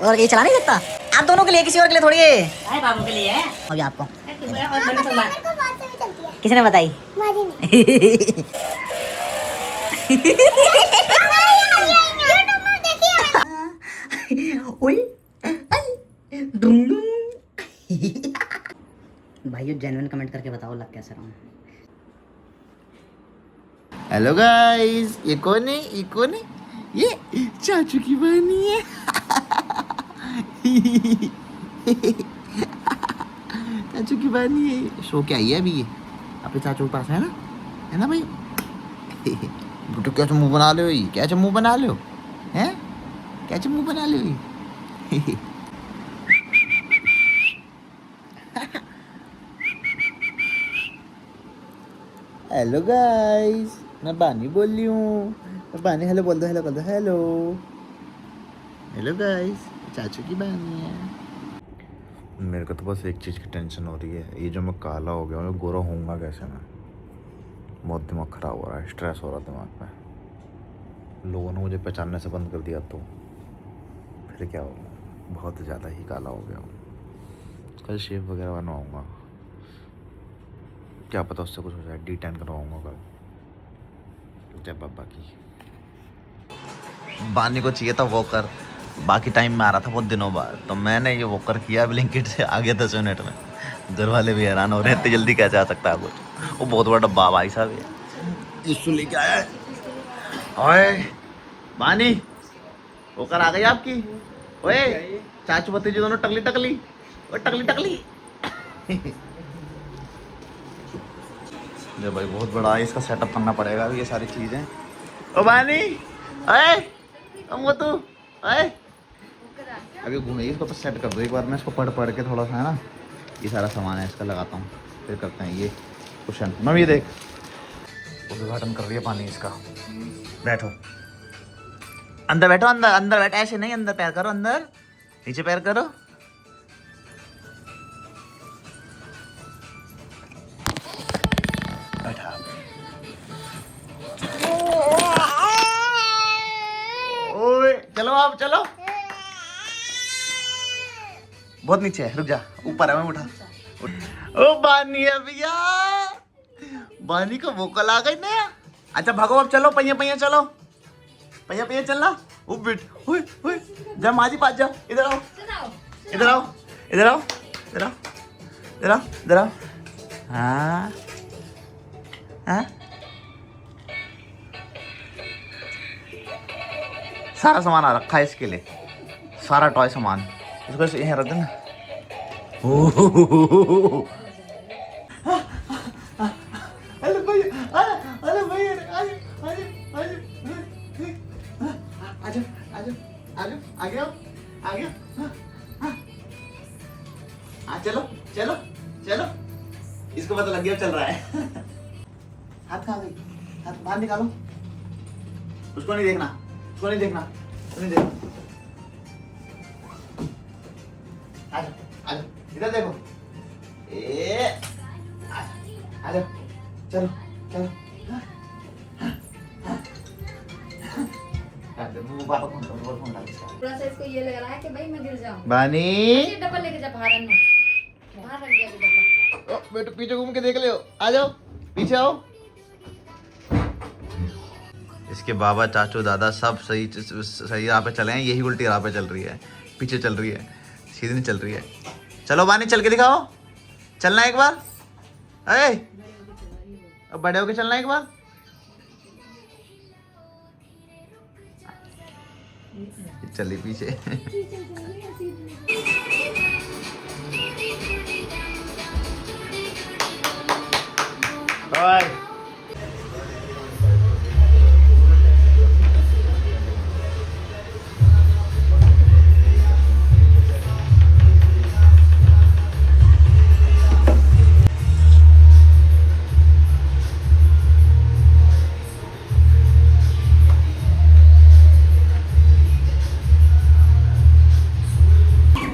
और ये चला नहीं सकता। आप दोनों के लिए, किसी और के लिए थोड़ी है। अरे बाबू के लिए है। अभी आपको और बड़ी तो बात। किसने बताई? भाइयों जेन्युइन कमेंट करके बताओ लग कैसे रहा हूँ। हेलो गाइस, ये कौन है? ये कौन है? ये चाचू की बहनी है। चाचू की बहनी है। सो के आई है अभी ये अपने चाचू के पास, है ना भाई? बेटो क्या मुंह बना लो? क्या मुंह बना लो? हैं? क्या मुंह बना लो? हेलो गाइस, मैं बानी बोल रही हूँ। बानी हेलो बोल दो, हेलो कर दो, हेलो। हेलो गाइस, चाचू की बानी है। मेरे को तो बस एक चीज़ की टेंशन हो रही है, ये जो मैं काला हो गया, मैं गोरा होऊंगा कैसे? मैं बहुत दिमाग ख़राब हो रहा है, स्ट्रेस हो रहा है दिमाग में। लोगों ने मुझे पहचानने से बंद कर दिया तो फिर क्या होगा? बहुत ज़्यादा ही काला हो गया हूँ। कल शेव वगैरह बनवाऊँगा, क्या पता उससे कुछ हो जाए। D10 करवाऊँगा कल। जय बाबा की। बानी को चाहिए था वॉकर, बाकी टाइम में आ रहा था बहुत दिनों बाद, तो मैंने ये वॉकर किया। ब्लिंकिट से आ गया 10 मिनट में। घर वाले भी हैरान हो रहे हैं, इतनी जल्दी कैसे आ सकता है कुछ। वो बहुत बड़ा डब्बा भाई साहब है। इसको लेके आया है। ओए बानी, वॉकर आ गई आपकी? ओए चाचू भतीजी दोनों टकली टकली, ओए टकली टकली। जो भाई बहुत बड़ा है, इसका सेटअप करना पड़ेगा ये सारी चीज़ें। ओ बानी, अरे तू अरे अभी घूमेगी, इसको तो सेट कर दो एक बार। मैं इसको पढ़ के थोड़ा सा, है ना, ये सारा सामान है इसका लगाता हूँ, फिर करते हैं ये क्वेश्चन। मम्मी देख, उद्घाटन कर रही है पानी इसका। बैठो अंदर, बैठो अंदर, अंदर बैठ, ऐसे नहीं, अंदर पैर करो, अंदर नीचे पैर करो। बैठा ओए, चलो आप चलो। बहुत नीचे है, रुक जा, ऊपर है, मैं उठा। ओ बानी है भैया, बानी का वोकल आ गई नया। अच्छा भागो अब, चलो पहिया पहिया चलो, पहिया पहिया चलना। ओ बेट, ओए ओए, जा माजी पास जा। इधर आओ, इधर आओ, इधर आओ, इधर आओ, इधर आओ, इधर आओ। हाँ हाँ, सारा सामान आ रखा है इसके लिए, सारा टॉय सामान। इसको यहाँ रख देना। हेलो भैया, हेलो भैया, आजा आजा आजा, आ गया आ गया। चलो चलो चलो, इसको पता लग गया चल रहा है। हाथ कहाँ गई? हाथ बाहर निकालो, उसको नहीं देखना, उसको नहीं देखना, उसको नहीं देखना। आजा आजा, इधर देखो। आजा, चलो चलो। पापा फोन डाल इसका। थोड़ा सा इसको ये लग रहा है कि भाई मैं गिर जाऊं। बानी, ये डब्बा लेके जा बाहर में, बाहर रख दिया डब्बा। ओ बेटो पीछे घूम के देख ले, आ जाओ पीछे आओ। इसके बाबा चाचू दादा सब सही राह पे चले हैं, यही उल्टी राह पे चल रही है, पीछे चल रही है, सीधी नहीं चल रही है। चलो बानी चल के दिखाओ, चलना एक बार। अरे अब बड़े होके चलना एक बार। चली पीछे। और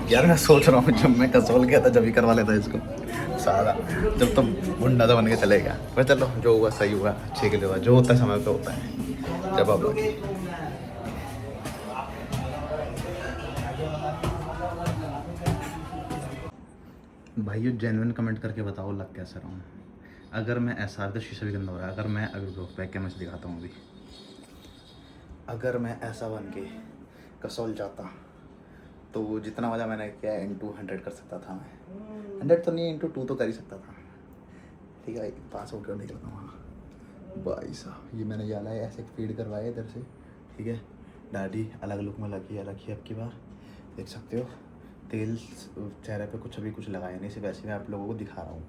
यार मैं सोच रहा हूँ जब मैं कसौल गया था जब ही करवा लेता इसको सारा, जब तो गुंडा तो बन के चले गया। पर चलो जो हुआ सही हुआ, अच्छे के लिए हुआ, जो होता है समय पे होता है। जब अब भाइयों जेन्युइन कमेंट करके बताओ लग कैसा रहा हूँ। अगर मैं ऐसा तो शीशा भी गंदा हो रहा है। अगर मैं अभी बैक कैमरे से दिखाता हूँ अभी, अगर मैं ऐसा बन के कसौल जाता तो जितना मज़ा मैंने किया इंटू 100 कर सकता था। मैं 100 तो नहीं, इंटू 2 तो कर ही सकता था। ठीक है, पास होकर निकलता हूँ वहाँ। भाई साहब ये मैंने ये है ऐसे फीड करवाया इधर से। ठीक है, दाढ़ी अलग लुक में लगी अलग ही अब की बार, देख सकते हो। तेल चेहरे पे कुछ अभी कुछ लगाया नहीं, सिर्फ ऐसे मैं आप लोगों को दिखा रहा हूँ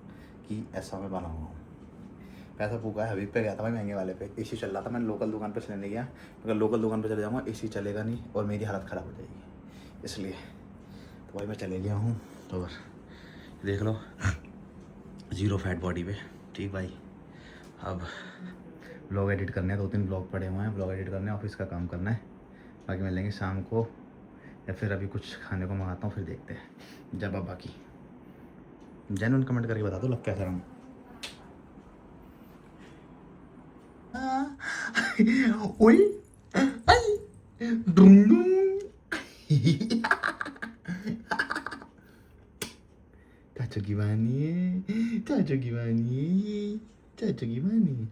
कि ऐसा मैं बना हुआ हूँ। पैसा फूका है, हबीब पे गया था भाई महंगे वाले पे, एसी चल रहा था। मैंने लोकल दुकान पे चलने गया, अगर लोकल दुकान पे चले जाऊँगा एसी चलेगा नहीं और मेरी हालत ख़राब हो जाएगी, इसलिए तो भाई मैं चले गया हूँ। और देख लो 0 फैट बॉडी पे। ठीक भाई, अब ब्लॉग एडिट करने हैं, 2-3 ब्लॉग पड़े हुए हैं, ब्लॉग एडिट करने हैं, ऑफिस का काम करना है। बाकी मिलेंगे शाम को या फिर अभी कुछ खाने को मंगाता हूँ, फिर देखते हैं। जब अब बाकी जेन्युइन कमेंट करके बता दो लग कैसा रहा हूँ। ओए चाचू की वानी है, चाचू की वानी है, चाचू की वानी।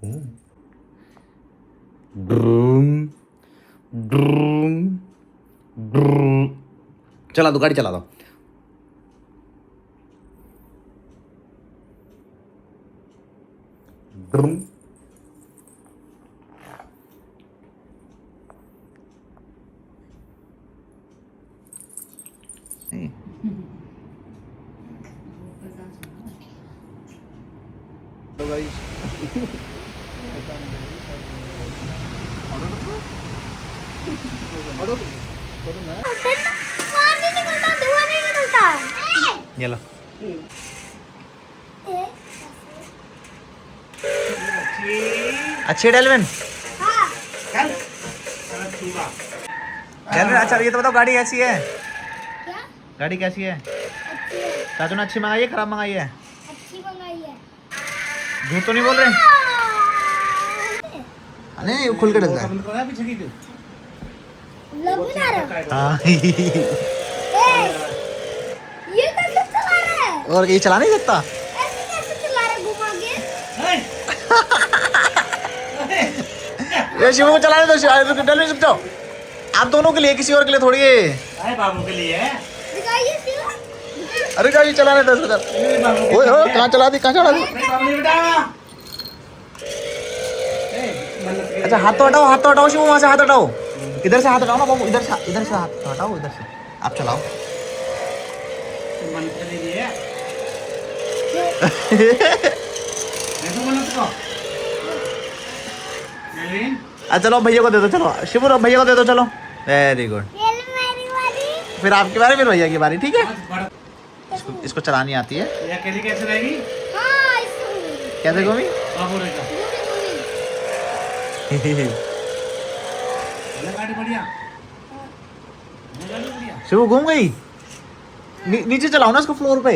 ओ ड्रूम ड्रूम ड्रूम, चला दो गाड़ी, चला दो। ड्रूम ये लो। अच्छी डेलविन, डेलविन अच्छा ये तो बताओ गाड़ी कैसी है? क्या? गाड़ी कैसी है? चाचू ने अच्छी मंगाई है खराब मंगाई है? अच्छी मंगाई है। झूठ तो नहीं बोल रहे? नहीं खुल के डलता है। लब बना रहा है। हाँ ये कैसे चला रहा है? और ये चला नहीं सकता? ऐसे कैसे चला रहा है घुमा के? ये शिवू को चलाने दो, डेलविन चुप जाओ। आप दोनों के लिए, किसी और के लिए थोड़ी है। अरे बाबू के लिए है। दिखाइए शिवा। अरे गाड़ी चलाने दो इधर। ओए हो कहाँ चला दी, कहाँ चला दी? अच्छा हाथ तो हटाओ शिवू, वहाँ से हाथ हटाओ। इधर से हाथ हटाओ ना बाबू, इधर से हाथ हटाओ, इधर से आप चलाओ। चलो भैया को दे दो, चलो शिवू भैया को दे दो, चलो वेरी गुड। मेरी वाली। फिर आपकी बारी, फिर भैया की बारी। ठीक है, इसको चलानी आती है। अकेली कैसे रहेगी? हाँ इसको। कैसे गोमी? बाबू रहेगा। गाड़ी बढ़िया। बढ़िया। शिवू घूम गई। नीचे चलाओ ना इसको फ्लोर पे।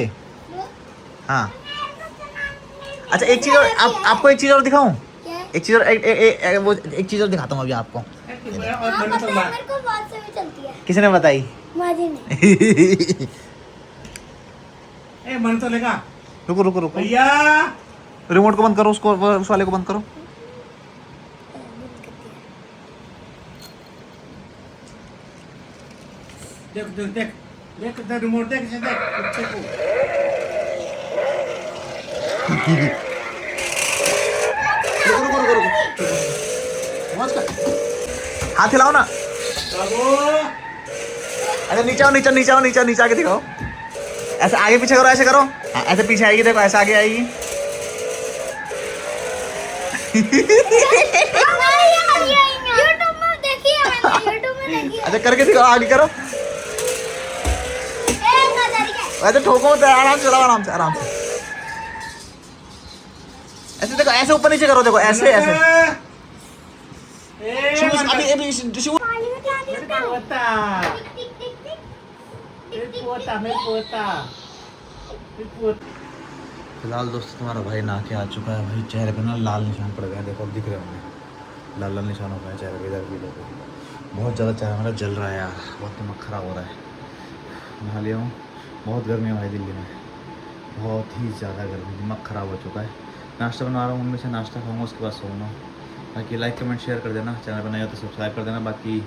हाँ अच्छा एक चीज और, आपको एक चीज और दिखाऊं? एक चीज और एक चीज और दिखाता हूँ अभी आपको। हाँ पता है, मेरे को बात से भी चलती है। किसने बताई? माजी ने। ए मन तो लेगा। रुको रुको रुको, भैया रिमोट को बंद करो, उसको उस वाले को बंद करो। देख देख देख देख देख रिमोट देख इसे देख कुत्ते को। हाथ हिलाओ ना। बाबू अरे नीचे आओ, नीचे आके दिखाओ। ऐसे आगे पीछे करो, ऐसे करो। हाँ, ऐसे पीछे आएगी, देखो ऐसे आगे आएगी। यूट्यूब में देखी है मैंने, यूट्यूब में देखी है। अच्छा करके दिखाओ, आगे करो। ऐसे ठोको तो आराम से चलाओ, आराम से। ऐसे देखो, ऐसे ऊपर नीचे करो, देखो ऐसे ऐसे। शिवू फिलहाल दोस्तों तुम्हारा भाई नहा के आ चुका है। भाई चेहरे पे ना लाल निशान पड़ गए, देखो अब दिख रहे होंगे। लाल लाल निशान हो गया चेहरे पे, इधर भी देखो। बहुत ज़्यादा चेहरा मेरा जल रहा है यार, बहुत दिमाग ख़राब हो रहा है। नहा लिया हूँ, बहुत गर्मी है भाई दिल्ली में। बहुत ही ज़्यादा गर्मी, दिमाग ख़राब हो चुका है। नाश्ता बना रहा हूँ, मम्मी से नाश्ता खाऊंगा, उसके बाद सोऊंगा। बाकी लाइक कमेंट शेयर कर देना, चैनल पर नए हो तो सब्सक्राइब कर देना। बाकी